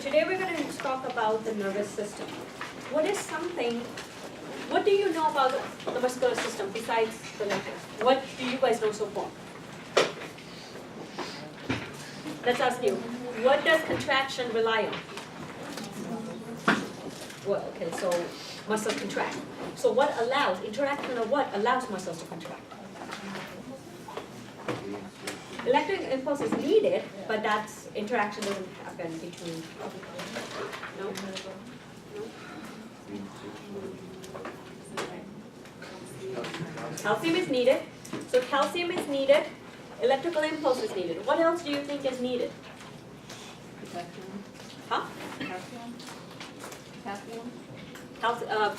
today we're going to talk about the nervous system. What do you know about the muscular system besides the lecture? What do you guys know so far? Let's ask you, what does contraction rely on? Well, okay, so muscles contract. So what allows, interaction of what allows muscles to contract? Electric impulse is needed, but that's interaction doesn't happen between. No? No? Calcium is needed. So calcium is needed. Electrical impulse is needed. What else do you think is needed? Huh?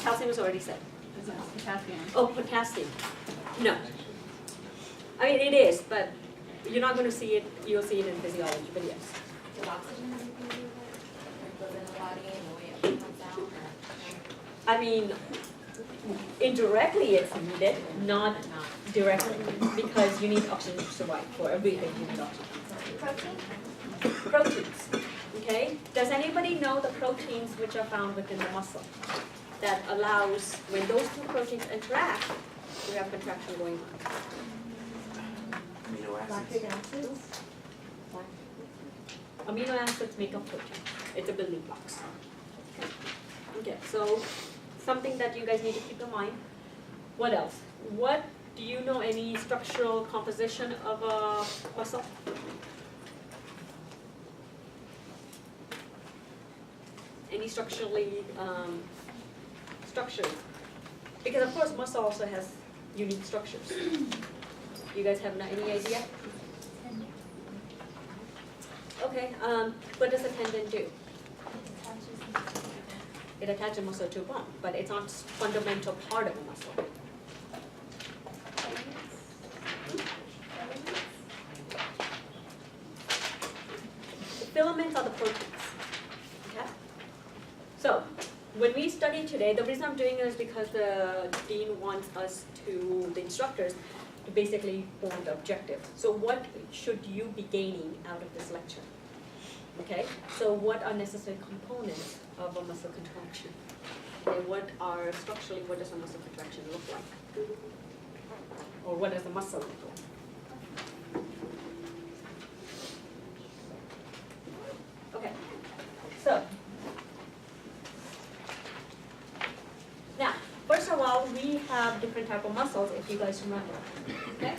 Calcium is already said. Potassium. Oh, potassium. No. I mean, it is, but you're not going to see it. You'll see it in physiology, but yes. Does oxygen goes in the body and the way it comes out? I mean, indirectly it's needed, not directly, because you need oxygen to survive. For everything you need oxygen. Protein? Proteins. Okay? Does anybody know the proteins which are found within the muscle that allows, when those two proteins interact, we have contraction going on? Amino Lactic acids. acids? Amino acids make up protein. It's a building blocks. Okay, so something that you guys need to keep in mind. What else? What do you know any structural composition of a muscle? Any structurally structured? Because of course muscle also has unique structures. You guys have any idea? Okay, what does a tendon do? It attaches muscle to a bone, but it's not a fundamental part of a muscle. The filaments are the proteins. Okay? So, when we study today, the reason I'm doing it is because the dean wants us to, the instructors, to basically form the objective. So what should you be gaining out of this lecture? Okay, so what are necessary components of a muscle contraction? Okay, what are structurally, what does a muscle contraction look like? Or what does a muscle look like? Okay, so now, first of all, we have different type of muscles, if you guys remember. Okay?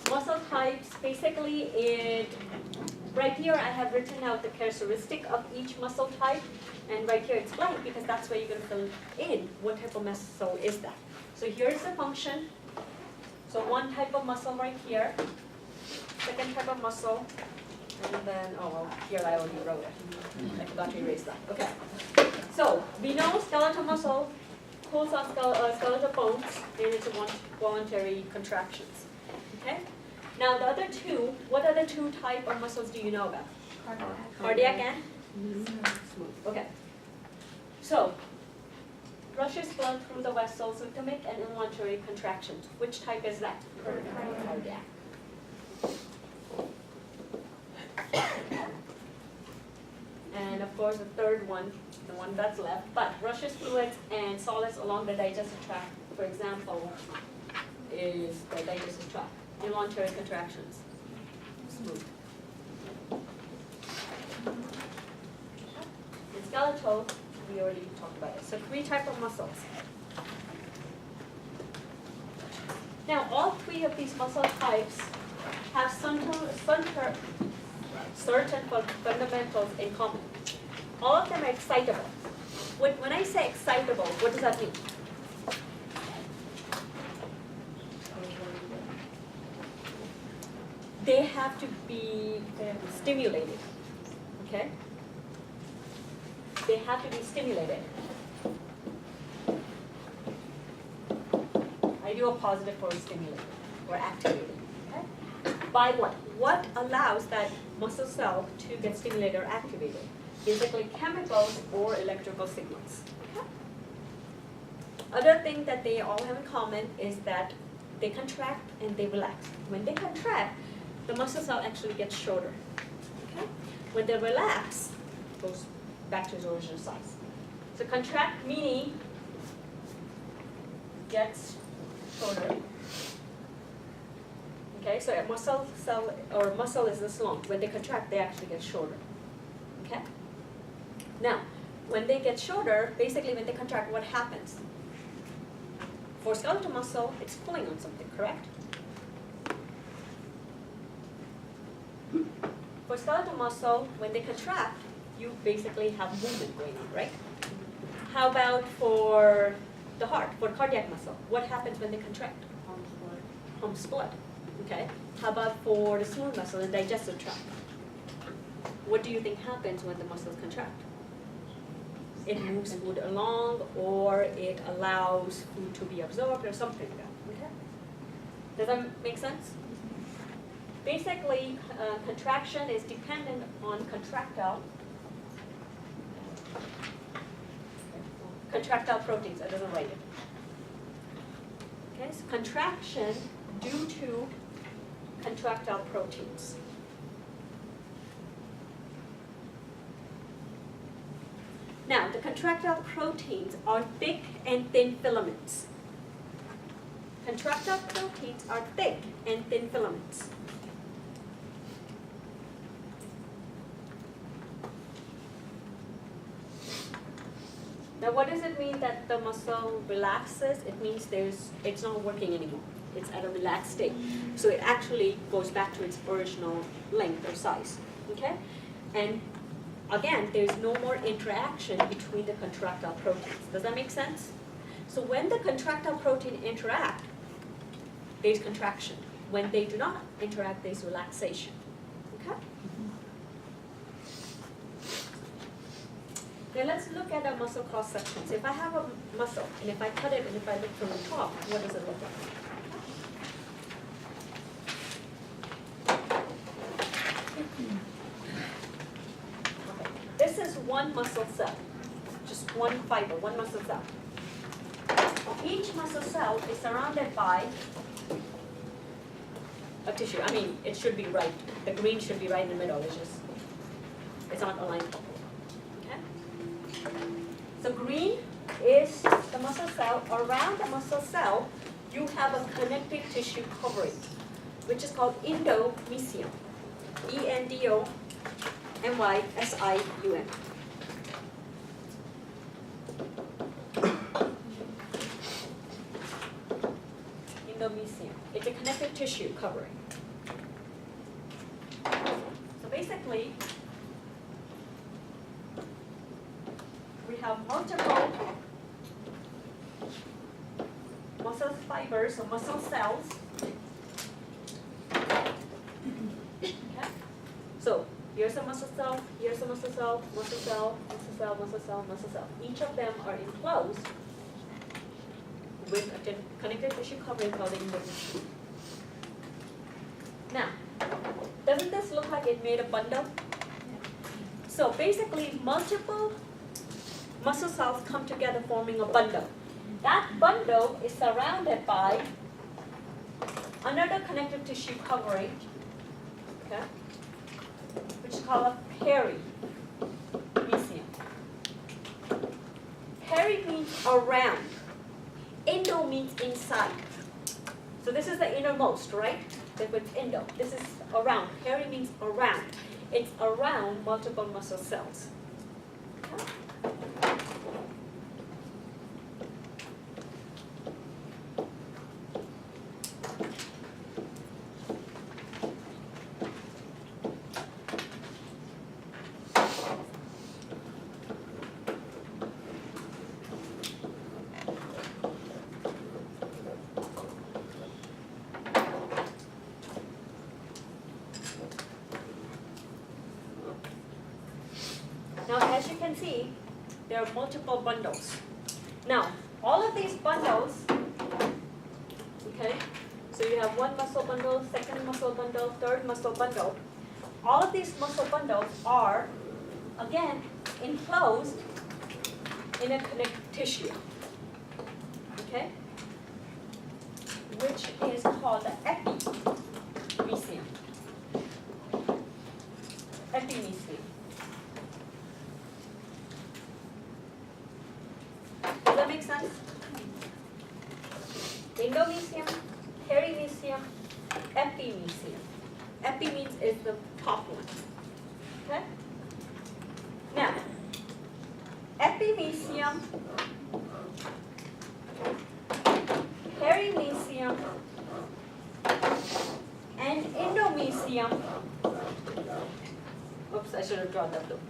Muscle types, basically right here I have written out the characteristic of each muscle type, and right here it's blank because that's where you're going to fill in what type of muscle is that. So here's the function. So one type of muscle right here, second type of muscle, and then, oh well, here I already wrote it. I forgot to erase that. Okay. So we know skeletal muscle pulls on skeletal bones, and it's voluntary contractions. Okay? Now the other two, what other two type of muscles do you know about? Cardiac and? Smooth. Okay. So, rushes blood through the vessels, rhythmic and involuntary contractions. Which type is that? Cardiac. And of course the third one, the one that's left, but rushes fluids and solids along the digestive tract, for example, is the digestive tract. Involuntary contractions. Smooth. And skeletal, we already talked about it. So three types of muscles. Now all three of these muscle types have certain fundamentals in common. All of them are excitable. When I say excitable, what does that mean? They have to be stimulated, okay? They have to be stimulated. I do a positive for stimulated or activated, okay? By what? What allows that muscle cell to get stimulated or activated? Basically chemicals or electrical signals, okay? Other thing that they all have in common is that they contract and they relax. When they contract, the muscle cell actually gets shorter. Okay? When they relax, it goes back to its original size. So contract meaning gets shorter. Okay, so a muscle cell or muscle is this long. When they contract, they actually get shorter. Okay? Now, when they get shorter, basically when they contract, what happens? For skeletal muscle, it's pulling on something, correct? For skeletal muscle, when they contract, you basically have movement going on, right? How about for the heart, for cardiac muscle? What happens when they contract? Pumps blood. Okay. How about for the smooth muscle, the digestive tract? What do you think happens when the muscles contract? It moves food along, or it allows food to be absorbed, or something like that. Okay. Does that make sense? Basically, contraction is dependent on contractile proteins. I doesn't write it. Okay, so contraction due to contractile proteins. Now, the contractile proteins are thick and thin filaments. Contractile proteins are thick and thin filaments. Now, what does it mean that the muscle relaxes? It means it's not working anymore. It's at a relaxed state. So it actually goes back to its original length or size. Okay? And again, there's no more interaction between the contractile proteins. Does that make sense? So when the contractile protein interact, there's contraction. When they do not interact, there's relaxation. Okay? Now let's look at a muscle cross section. So if I have a muscle, and if I cut it, and if I look from the top, what does it look like? Okay. This is one muscle cell, just one fiber, one muscle cell. Each muscle cell is surrounded by a tissue. I mean, it should be right. The green should be right in the middle. It's not aligned properly. So green is the muscle cell. Around the muscle cell, you have a connective tissue covering, which is called endomysium. E-N-D-O-M-Y-S-I-U-M. Endomysium. It's a connective tissue covering. So basically, we have multiple muscle fibers or muscle cells. Okay. So here's a muscle cell, here's a muscle cell, muscle cell, muscle cell, muscle cell, muscle cell. Each of them are enclosed with a connective tissue covering called the endomysium. Now, doesn't this look like it made a bundle? So basically, multiple muscle cells come together forming a bundle. That bundle is surrounded by another connective tissue covering, okay, which is called a perimysium. Peri means around. Endo means inside. So this is the innermost, right? That with endo. This is around. Peri means around. It's around multiple muscle cells. Okay. Now, as you can see, there are multiple bundles. Now, all of these bundles, okay, so you have one muscle bundle, second muscle bundle, third muscle bundle. All of these muscle bundles are, again, enclosed in a connective tissue, okay, which is called the epimysium. epimysium, epimysium. Epi means is the top one. Okay? Now, epimysium, perimysium, and endomysium. Oops, I should have drawn that blue.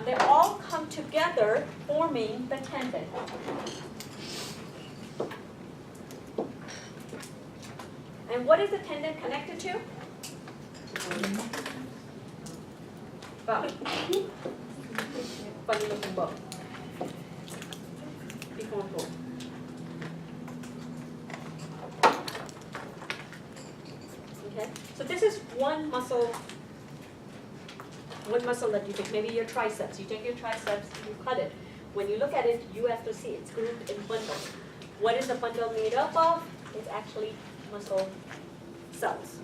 They all come together forming the tendon. And what is the tendon connected to? Wow. Funny looking bone. Before bone. Okay, so this is one muscle that you take, maybe your triceps. You take your triceps, you cut it. When you look at it, you have to see it's grouped in bundles. What is the bundle made up of? It's actually muscle cells.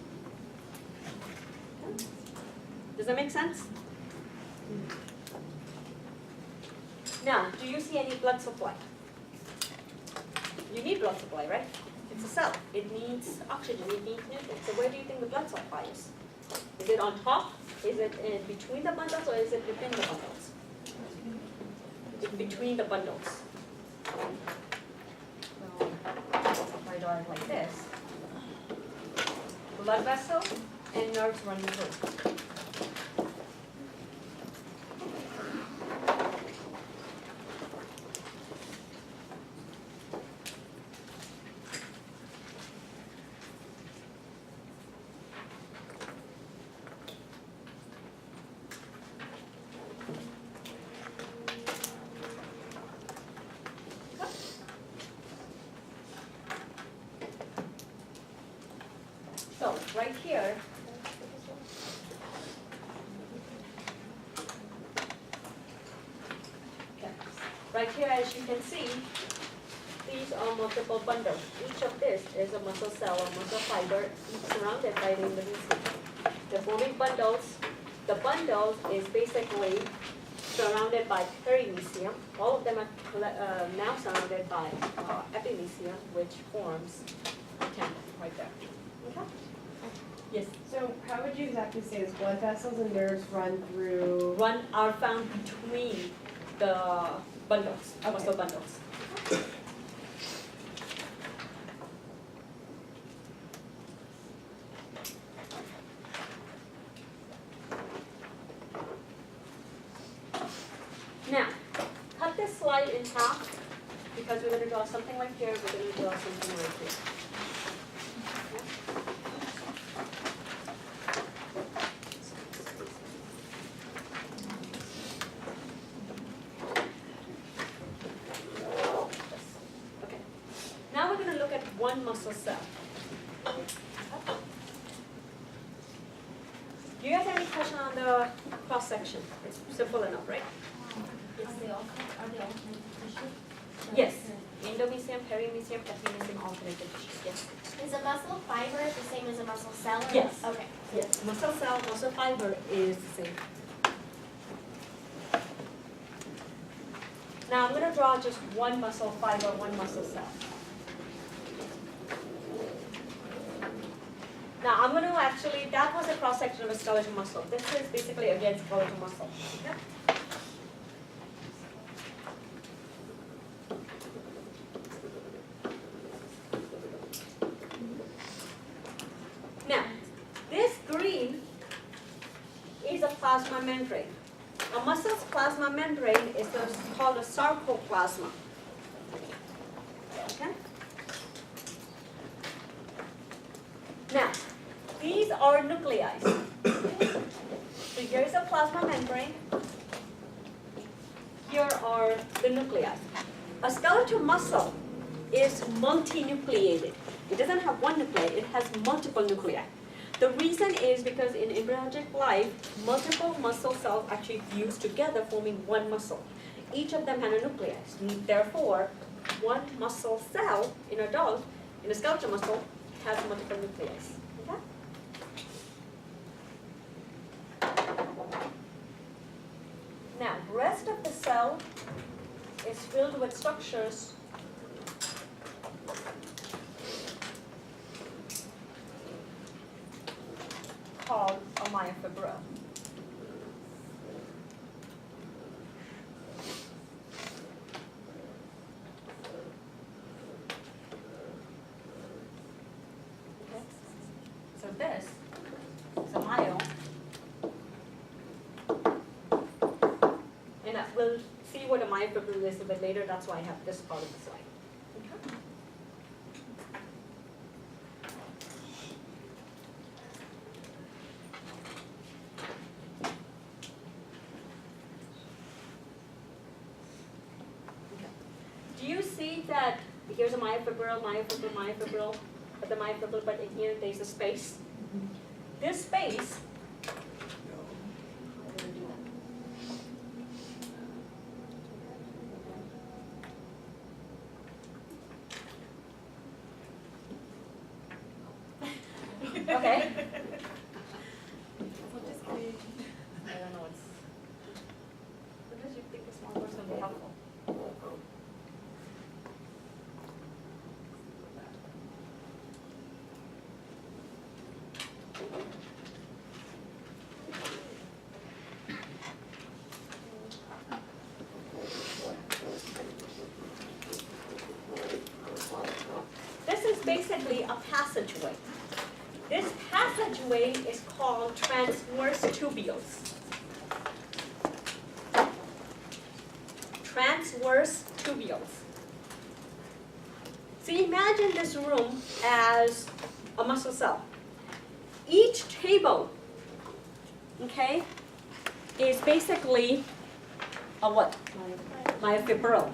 Okay. Does that make sense? Now, do you see any blood supply? You need blood supply, right? It's a cell. It needs oxygen, it needs nutrients. So where do you think the blood supply is? Is it on top? Is it in between the bundles, or is it within the bundles? It's between the bundles. So if I draw it like this, blood vessel and nerves running through. So right here, okay. Right here, as you can see, these are multiple bundles. Each of this is a muscle cell or muscle fiber, each surrounded by the endomysium. They're forming bundles. The bundle is basically surrounded by perimysium. All of them are now surrounded by epimysium, which forms a tendon right there. Okay? Yes. So how would you exactly say this? Blood vessels and nerves run through? Are found between the bundles, muscle bundles. Now, cut this slide in half because we're going to draw something right here, we're going to draw something right here. One muscle cell. Do you guys have any question on the cross section? It's simple enough, right? Are they all connected tissue? Yes. Endomysium, perimysium, epimysium, all connected tissue. Yes. Is a muscle fiber the same as a muscle cell? Or Yes. Okay. Yes. Muscle cell, muscle fiber is the same. Now I'm going to draw just one muscle fiber, one muscle cell. Now I'm going to actually, that was a cross section of a skeletal muscle. This is basically again skeletal muscle. Okay? Now, this green is a plasma membrane. A muscle's plasma membrane is called a sarcoplasma. Okay? Now, these are nuclei. So here is a plasma membrane. Here are the nuclei. A skeletal muscle is multinucleated. It doesn't have one nuclei, it has multiple nuclei. The reason is because in embryonic life, multiple muscle cells actually fuse together forming one muscle. Each of them had a nucleus. Therefore, one muscle cell in adult, in a skeletal muscle, has multiple nuclei. Okay? Now, rest of the cell is filled with structures called a myofibril. Okay. So this is a myo. And we'll see what a myofibril is a bit later. That's why I have this part of the slide. Okay. Do you see that here's a myofibril, myofibril, myofibril, but the myofibril, but in here there's a space. This space okay. What is creation? I don't know what's. Sometimes you think a small words will be helpful. This is basically a passageway. This passageway is called transverse tubules. Transverse tubules. So imagine this room as a muscle cell. Each table, okay, is basically a what? Myofibril.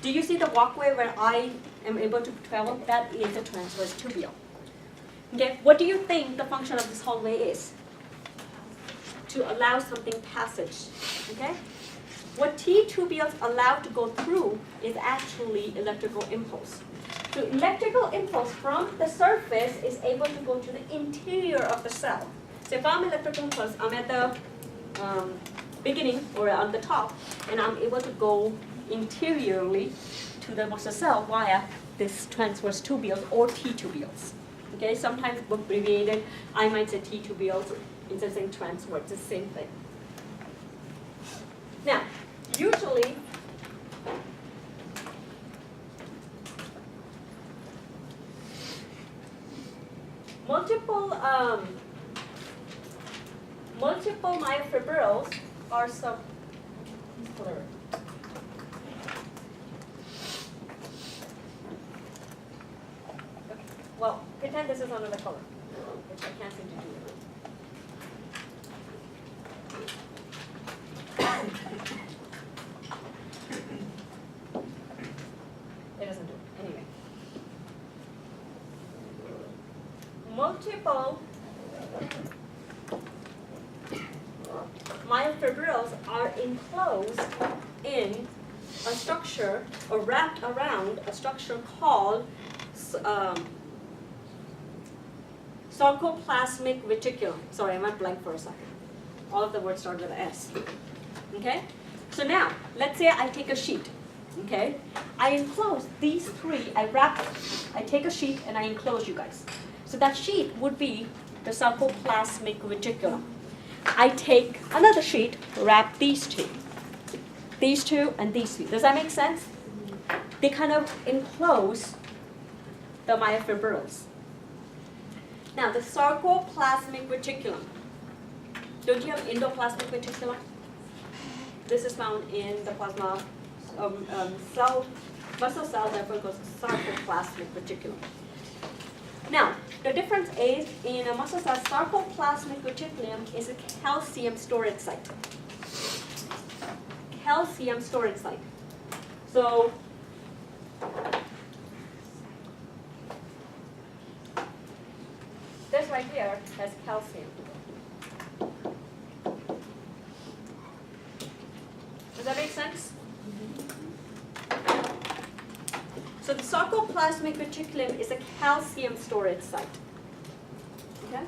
Do you see the walkway where I am able to travel? That is a transverse tubule. Okay, what do you think the function of this hallway is? To allow something passage, okay? What T tubules allow to go through is actually electrical impulse. So electrical impulse from the surface is able to go to the interior of the cell. So if I'm electrical impulse, I'm at the beginning or on the top, and I'm able to go interiorly to the muscle cell via this transverse tubules or T tubules. Okay, sometimes abbreviated, I might say T tubules instead of saying transverse, it's the same thing. Now, usually, multiple myofibrils are muscular. Well, pretend this is another color, which I can't seem to do. It doesn't do it. Anyway. Multiple myofibrils are enclosed in a structure or wrapped around a structure called sarcoplasmic reticulum. Sorry, I went blank for a second. All of the words start with S. Okay? So now, let's say I take a sheet. Okay? I enclose these three, I wrap it. I take a sheet and I enclose you guys. So that sheet would be the sarcoplasmic reticulum. I take another sheet, wrap these two, and these two. Does that make sense? They kind of enclose the myofibrils. Now, the sarcoplasmic reticulum. Don't you have endoplasmic reticulum? This is found in the plasma cell, muscle cell, therefore it goes sarcoplasmic reticulum. Now, the difference is in a muscle cell, sarcoplasmic reticulum is a calcium storage site. Calcium storage site. So, this right here has calcium. Does that make sense? So the sarcoplasmic reticulum is a calcium storage site. Okay?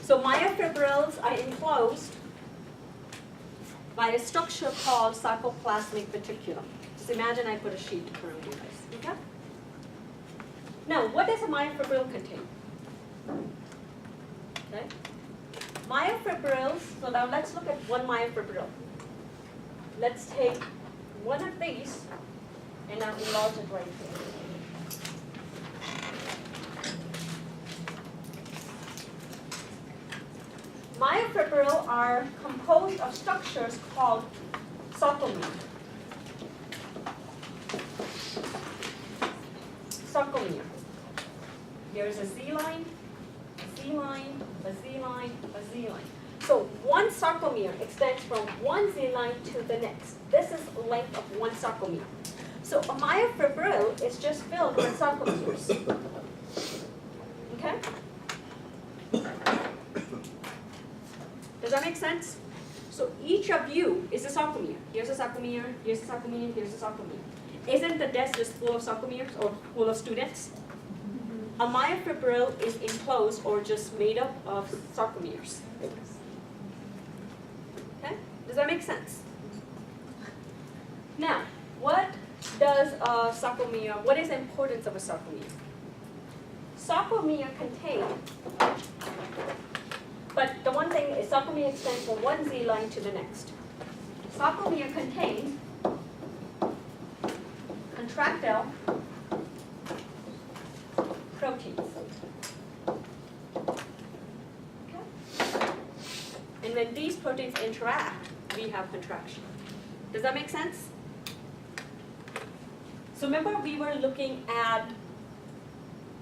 So myofibrils are enclosed by a structure called sarcoplasmic reticulum. Just imagine I put a sheet around you guys. Okay? Now, what does a myofibril contain? Okay? Myofibrils, so now let's look at one myofibril. Let's take one of these and now enlarge it right here. Myofibril are composed of structures called sarcomere. Sarcomere. There's a Z line, a Z line, a Z line, a Z line. So one sarcomere extends from one Z line to the next. This is the length of one sarcomere. So a myofibril is just filled with sarcomeres. Okay? Does that make sense? So each of you is a sarcomere. Here's a sarcomere, here's a sarcomere, here's a sarcomere. Isn't the desk just full of sarcomeres or full of students? A myofibril is enclosed or just made up of sarcomeres. Okay? Does that make sense? Now, what does a sarcomere, what is the importance of a sarcomere? Sarcomere contain, but the one thing is sarcomere extends from one Z line to the next. Sarcomere contains contractile proteins. Okay? And when these proteins interact, we have contraction. Does that make sense? So remember we were looking at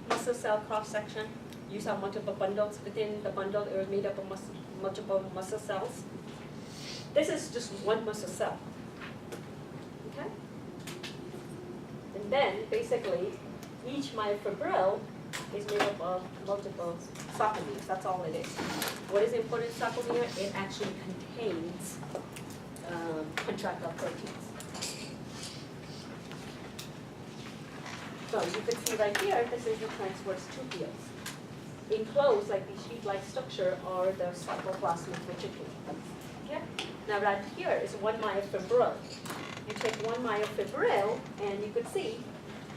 muscle cell cross-section. You saw multiple bundles. Within the bundle, it was made up of multiple muscle cells. This is just one muscle cell. Okay? And then, basically, each myofibril is made up of multiple sarcomeres. That's all it is. What is important sarcomere? It actually contains contractile proteins. So you can see right here, this is the transverse tubules. Enclosed, like the sheet-like structure, are the sarcoplasmic reticulum. Okay? Now right here is one myofibril. You take one myofibril, and you could see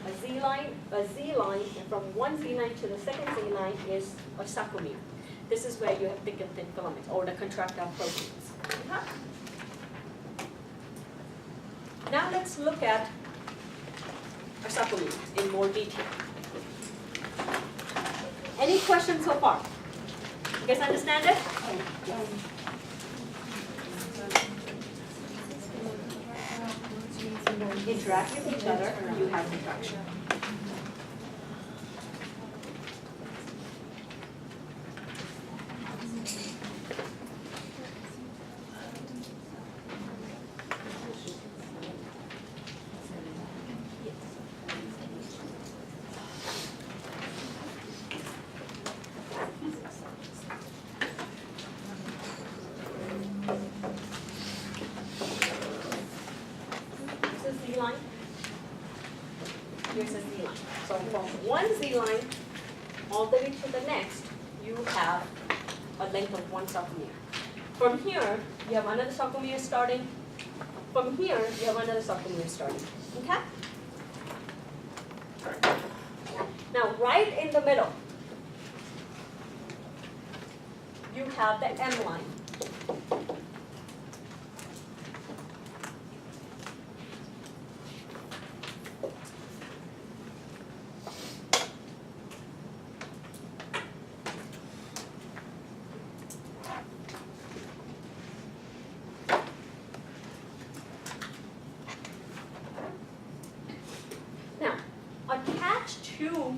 a Z line, and from one Z line to the second Z line is a sarcomere. This is where you have thick and thin filaments, or the contractile proteins. Okay? Now let's look at our sarcomeres in more detail. Any questions so far? You guys understand it? Interact with each other, you have contraction. Here's a Z line. So from one Z line all the way to the next, you have a length of one sarcomere. From here, you have another sarcomere starting. From here, you have another sarcomere starting. Okay? Now, right in the middle, you have the M line.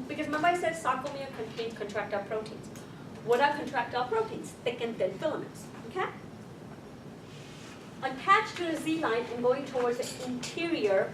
Because remember I said sarcomere contains contractile proteins. What are contractile proteins? Thick and thin filaments. Okay? Attached to the Z line and going towards the interior